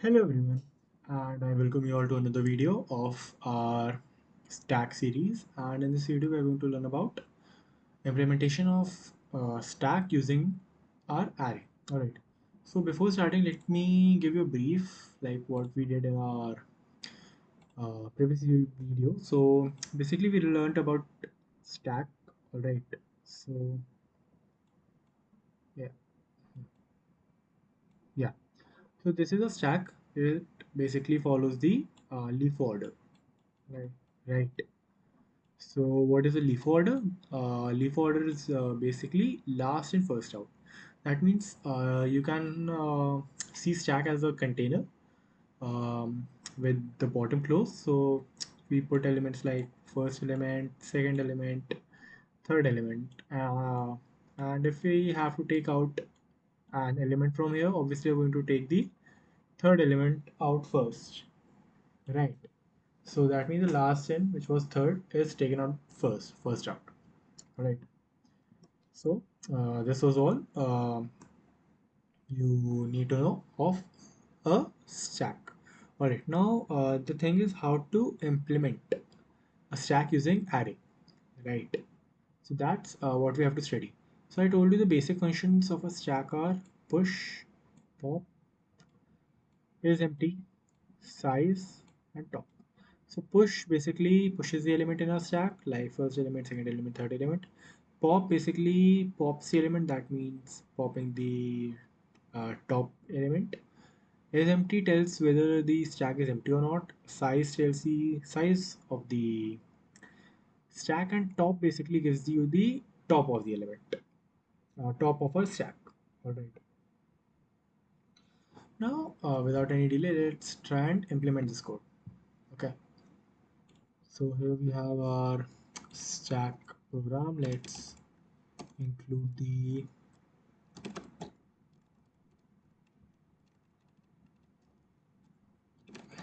Hello everyone, and I welcome you all to another video of our stack series. And in this video, we are going to learn about implementation of stack using our array. All right. So before starting, let me give you a brief like what we did in our previous video. So basically, we learned about stack. All right. So yeah, yeah. So this is a stack. It basically follows the leaf order. Right. Right. So what is a leaf order? Leaf order is basically last in first out. That means you can see stack as a container with the bottom closed. So we put elements like first element, second element, third element. And if we have to take out an element from here, obviously we're going to take the third element out first. Right. So that means the last in, which was third, is taken out first out. Right. So this was all you need to know of a stack. All right. Now the thing is how to implement a stack using array. Right. So that's what we have to study. So I told you the basic functions of a stack are push, pop, is empty, size, and top. So push basically pushes the element in our stack, like first element, second element, third element. Pop basically pops the element, that means popping the top element. Is empty tells whether the stack is empty or not. Size tells the size of the stack, and top basically gives you the top of the element, top of a stack. Alright. Now, without any delay, let's try and implement this code. Okay. So here we have our stack program. Let's include the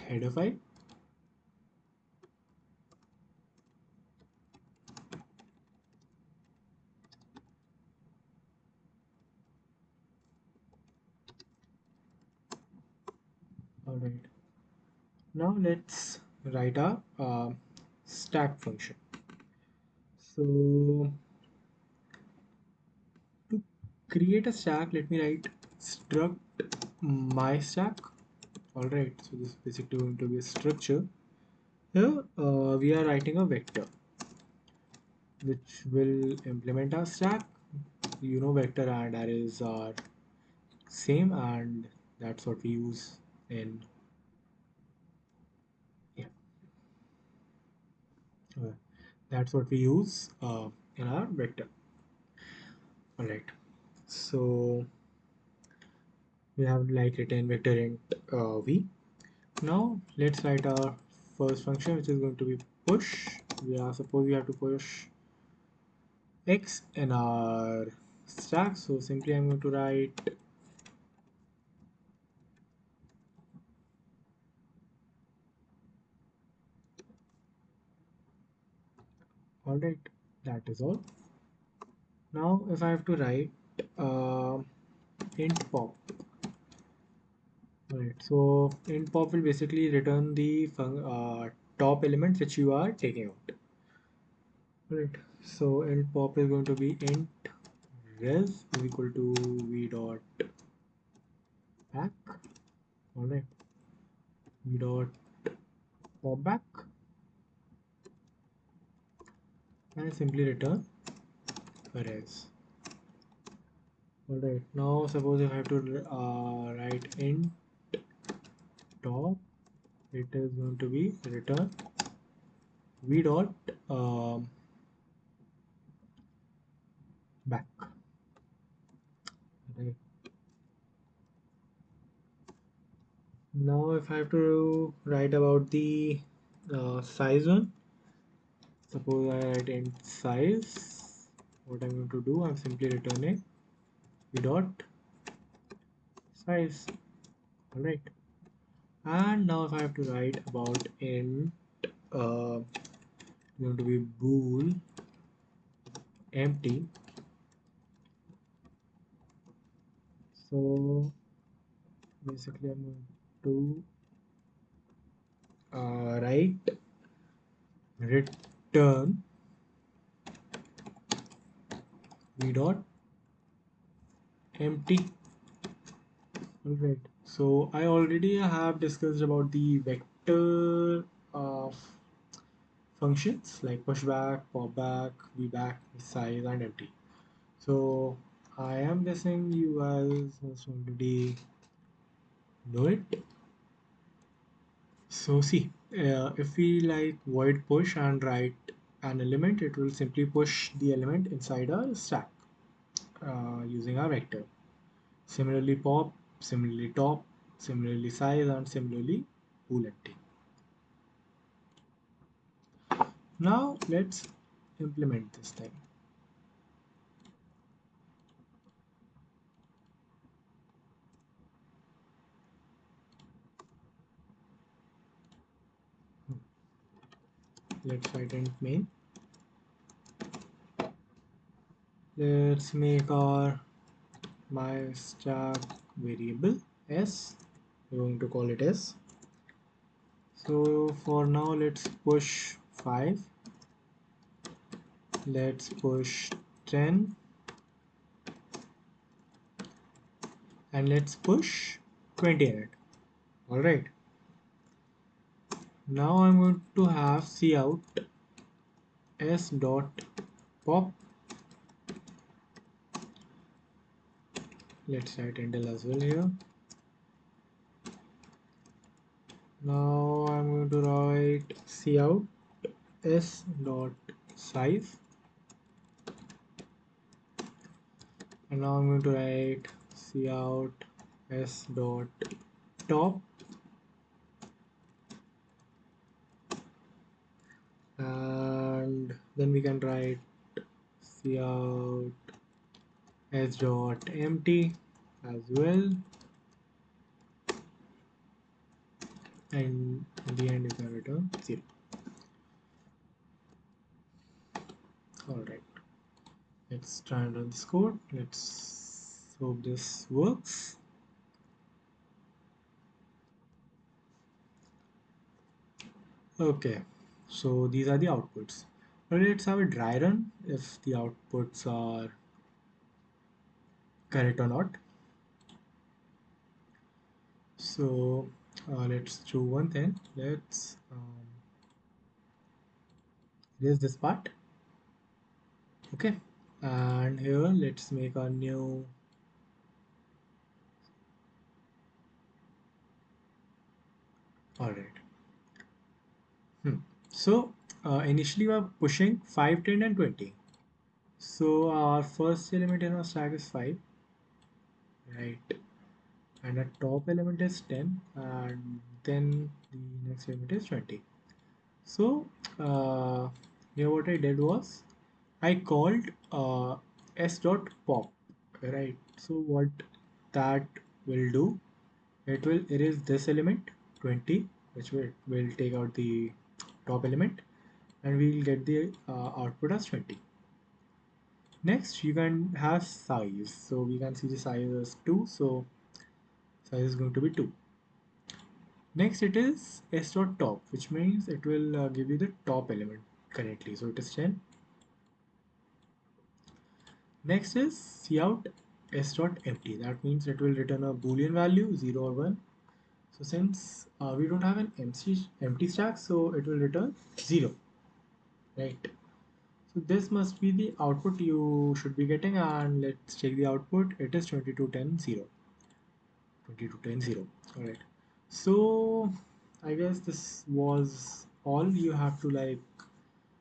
header file. All right. Now let's write our stack function. So to create a stack, let me write struct my stack. All right. So this is basically going to be a structure. Here we are writing a vector which will implement our stack. You know, vector and arrays are same, and that's what we use in yeah. Uh, that's what we use in our vector. All right. So we have like written vector int v. Now let's write our first function, which is going to be push. We are suppose we have to push x in our stack. So simply I'm going to write all right. That is all. Now if I have to write uh, int pop. Right. So int pop will basically return the top elements which you are taking out. Right. So int pop is going to be int res is equal to v dot back. All right. V dot pop back and simply return a res. All right. Now suppose if I have to write int top, it is going to be return v dot um, back. Right. Now if I have to write about the size one, suppose I write int size, what I'm going to do, I'm simply returning v dot size. Alright. And now if I have to write about int going to be bool empty. So basically I'm going to write return v dot empty. Alright, so I already have discussed about the vector of functions like pushback, popback, vback, size, and empty. So I am guessing you guys must already know it. So see, if we like void push and write an element, it will simply push the element inside a stack using our vector. Similarly pop, similarly top, similarly size, and similarly bool empty. Now let's implement this thing. Let's write int main. Let's make our my stack variable s. We're going to call it s. So for now, let's push 5. Let's push 10. And let's push 20 in it. Alright. Now I'm going to have cout s dot pop. Let's write intel as well here. Now I'm going to write cout s dot size, and now I'm going to write cout s dot top, and then we can write cout s dot empty as well, and in the end you can return 0. Alright, let's try and run this code. Let's hope this works. Okay, so these are the outputs. Now let's have a dry run if the outputs are correct or not. So let's do one thing. Let's erase this part. Okay, and here let's make a new. All right. So initially we are pushing 5, 10, and 20. So our first element in our stack is 5, right? And the top element is 10, and then the next element is 20. So here what I did was I called s dot pop, right? So what that will do, it will erase this element 20, which will take out the top element, and we'll get the output as 20. Next you can have size, so we can see the size as 2, so size is going to be 2. Next it is s dot top, which means it will give you the top element correctly, so it is 10. Next is cout s dot empty, that means it will return a boolean value 0 or 1. So since we don't have an empty stack, so it will return 0, right? So this must be the output you should be getting, and let's check the output. It is 22, 10, 0. 22, 10, 0. Alright. So I guess this was all you have to like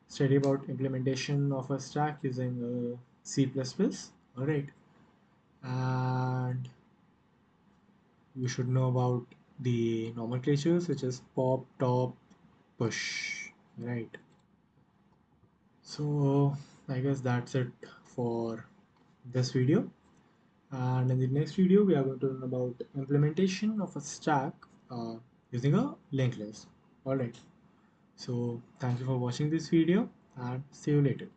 study about implementation of a stack using C++. Alright. And you should know about the nomenclatures, which is pop, top, push, right? So I guess that's it for this video, and in the next video we are going to learn about implementation of a stack using a linked list. All right, so thank you for watching this video, and see you later.